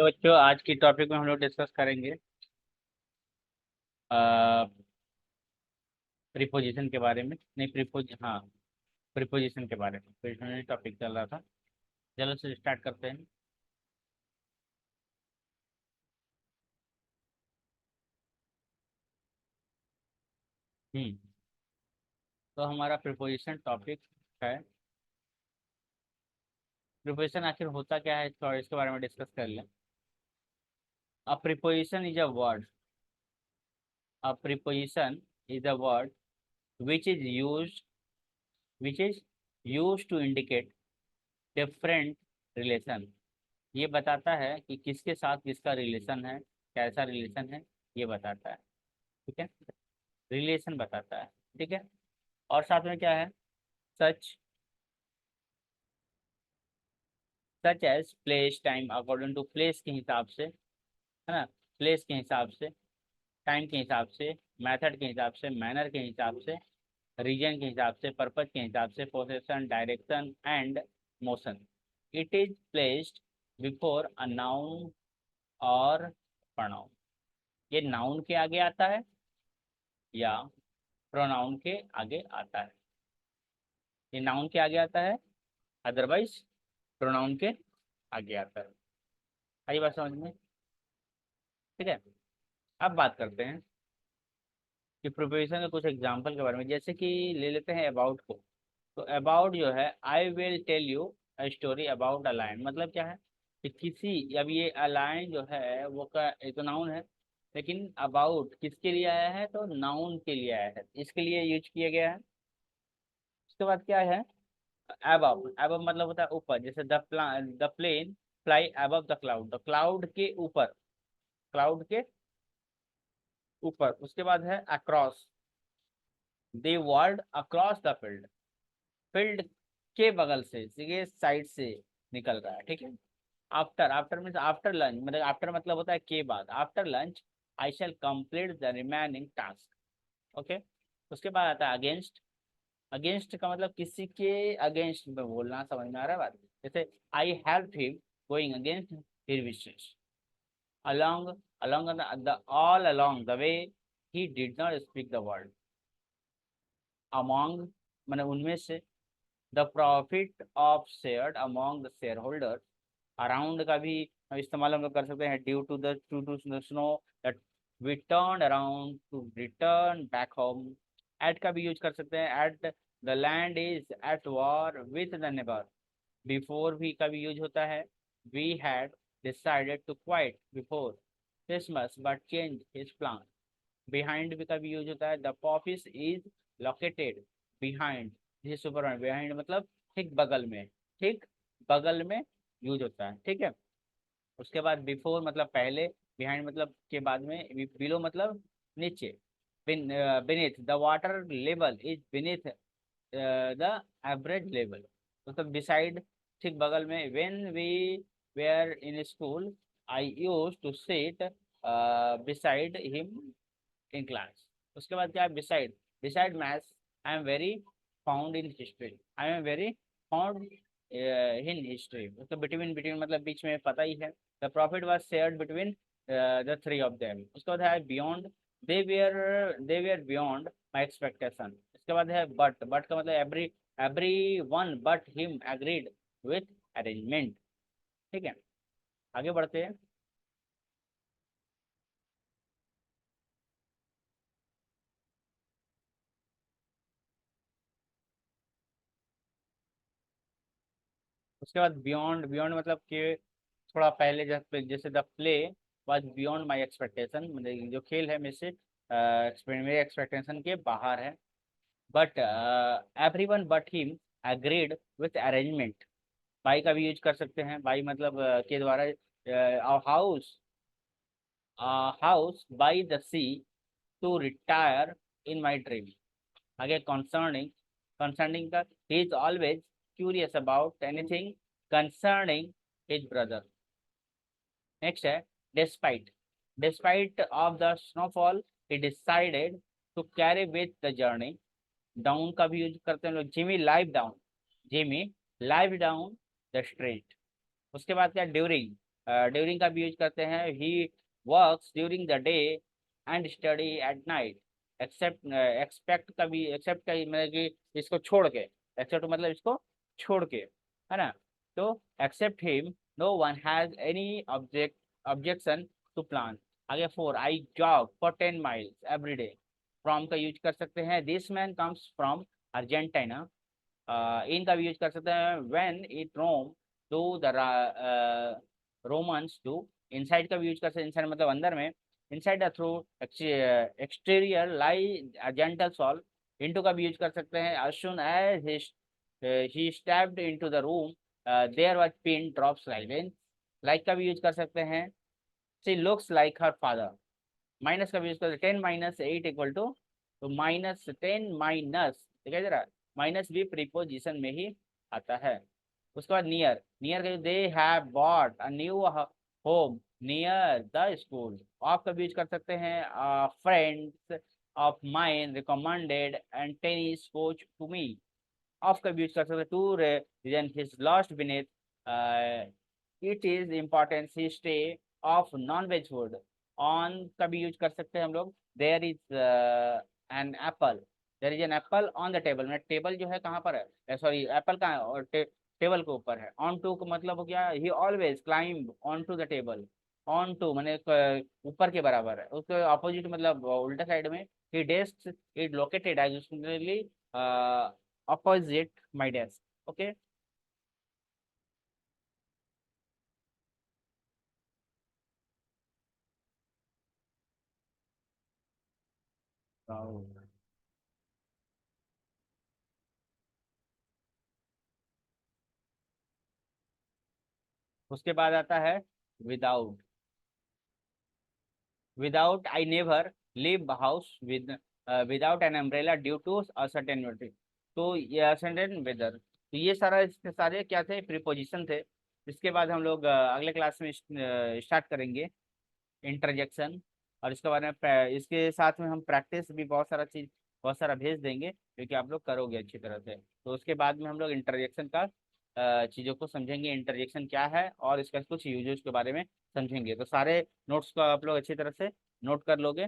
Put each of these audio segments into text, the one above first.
तो बच्चों आज की टॉपिक में हम लोग डिस्कस करेंगे प्रीपोजिशन के बारे में। नहीं, हाँ, प्रीपोजिशन के बारे में प्रीपोजिशन टॉपिक चल रहा था। चलो से स्टार्ट करते हैं। हम्म तो हमारा प्रीपोजिशन टॉपिक है, प्रीपोजिशन आखिर होता क्या है, थोड़ा इसके बारे में डिस्कस कर लें। अ preposition is a word, a preposition is a word which is used which is used to indicate different relation। ये बताता है कि किसके साथ किसका रिलेशन है, कैसा रिलेशन है, ये बताता है। ठीक है, रिलेशन बताता है। ठीक है, और साथ में क्या है, such such as place time, according to place के हिसाब से, है ना, प्लेस के हिसाब से, टाइम के हिसाब से, मेथड के हिसाब से, मैनर के हिसाब से, रीजन के हिसाब से, पर्पज के हिसाब से, position, direction and motion. It is placed before a noun और प्रोनाउन। ये नाउन के आगे आता है या प्रोनाउन के आगे आता है। ये नाउन के आगे आता है, अदरवाइज प्रोनाउन के आगे आता है। आई बात समझ में? ठीक है, अब बात करते हैं कि प्रिपरेशन के कुछ एग्जाम्पल के बारे में। जैसे कि ले लेते हैं अबाउट को। तो अबाउट जो है, I will tell you a story about a lion, मतलब क्या है कि किसी, अब ये अ लायन जो है वो का ये तो नाउन है, लेकिन अबाउट किसके लिए आया है, तो नाउन के लिए आया है, इसके लिए यूज किया गया है। उसके बाद क्या है, अबव। अबव मतलब होता है ऊपर, जैसे the plane fly above the cloud, the cloud के ऊपर, क्लाउड के ऊपर। उसके बाद है across, they walked across the field, field के बगल से, ये साइड से निकल रहा है। ठीक है, after, after means after lunch, मतलब आफ्टर मतलब होता है के बाद, after lunch I shall complete the remaining task. Okay, उसके बाद आता है अगेंस्ट। अगेंस्ट का मतलब किसी के अगेंस्ट में बोलना, समझ में आ रहा है बात? जैसे I help him going against his wishes, along along the all along the way he did not speak the word। among मैंने उनमें से, the profit of shared among the share holder. Around का भी इस्तेमाल हम लोग कर सकते हैं, due to the snow that we turn around to return back home. At का भी यूज कर सकते हैं, at the land is at war with the neighbour. Before भी का भी यूज होता है, we had decided to quit before Christmas but change his plan. Behind भी का भी यूज होता है, the office is located behind this super, behind मतलब ठीक बगल में, ठीक बगल में यूज होता है। ठीक है, उसके बाद बिफोर मतलब पहले, बिहाइंड मतलब के बाद में, बिलो मतलब नीचे, beneath the water level is beneath the average level, मतलब बिसाइड ठीक बगल में। When we were in school I use to sit beside him in class. उसके बाद क्या है, beside, beside maths I am very fond in history, I am very fond in history, तो between, between मतलब बीच में, पता ही है। The profit was shared between the three of them. उसके बाद है beyond, they were beyond my expectation. इसके बाद है बट का मतलब every one but him agreed with arrangement. ठीक है, आगे बढ़ते हैं। उसके बाद बियॉन्ड, बियॉन्ड मतलब कि थोड़ा पहले, जैसे जैसे the play was beyond my expectation, मतलब जो खेल है मेरे से मेरे एक्सपेक्टेशन के बाहर है। But every one but him agreed with arrangement. By का भी यूज कर सकते हैं, बाई मतलब के द्वारा। House, house by the sea to retire in my dream. आगे कंसर्निंग, कंसर्निंग का, he is always curious about anything concerning his brother. Next है despite, despite of the snowfall he decided to carry with the journey. Down का भी use करते हैं लोग, Jimmy live down, Jimmy live down the street. उसके बाद क्या, during, during का भी यूज करते हैं, he works during the day and study at night. Except expect का भी, एक्सेप्ट का मतलब कि इसको छोड़ के, एक्सेप्ट मतलब इसको छोड़ के, है ना। तो except him no one has any objection to plan. आगे 4, I jog for 10 miles every day. From का यूज कर सकते हैं, this man comes from Argentina. In का भी यूज कर सकते हैं, when it Rome to the Romans to. Inside का भी यूज कर सकते हैं, इनसाइड मतलब अंदर में, inside the through exterior lie gentle soul. Into का भी यूज कर सकते हैं, as soon as he stepped into the room there was pin drops silence। Like का भी यूज कर सकते हैं, she looks like her father। Minus का भी यूज करते हैं, 10 - 8 इक्वल टू, तो -10 माइनस, दिखाई दे रहा है, माइनस भी प्रीपोजिशन में ही आता है। उसके बाद नियर, नियर का they have bought a new home near the school. Of का भी यूज कर सकते हैं, friends of mine recommended and tennis coach to me. Of का भी यूज कर सकते हैं, to reason his lost beneath it is importance he stay off non veg food. On का भी यूज कर सकते हैं हम लोग, there is an apple, there is an apple on the table. में टेबल जो है कहाँ पर है, सॉरी एप्पल कहाँ है, और टेबल के ऊपर है। ऑन टू का मतलब हो गया, he always climb on to the table. On to मैंने ऊपर के बराबर है, उसके अपोजिट मतलब उल्टा साइड में, he desk it located as opposite my desk। okay। Wow। उसके बाद आता है without. Without I never leave house without an umbrella due to uncertain weather. तो ये असर्टेन वेदर, तो ये सारा, इसके सारे क्या थे, प्रीपोजिशन थे। इसके बाद हम लोग अगले क्लास में स्टार्ट करेंगे इंटरजेक्शन। और इसके बारे में इसके साथ में हम प्रैक्टिस भी बहुत सारा चीज, बहुत सारा भेज देंगे, क्योंकि आप लोग करोगे अच्छी तरह से। तो उसके बाद में हम लोग इंटरजेक्शन का चीज़ों को समझेंगे, इंटरजेक्शन क्या है और इसका कुछ यूजेस के बारे में समझेंगे। तो सारे नोट्स को आप लोग अच्छी तरह से नोट कर लोगे,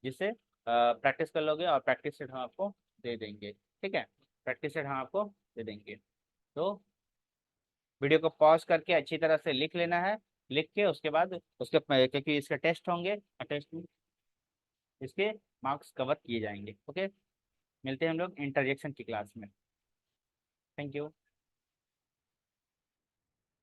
जिससे प्रैक्टिस कर लोगे, और प्रैक्टिस सेट हम आपको दे देंगे। ठीक है, प्रैक्टिस सेट हम आपको दे देंगे। तो वीडियो को पॉज करके अच्छी तरह से लिख लेना है। लिख के उसके बाद उसके, क्योंकि इसके टेस्ट होंगे, टेस्ट में इसके मार्क्स कवर किए जाएंगे। ओके, मिलते हैं हम लोग इंटरजेक्शन की क्लास में। Thank you.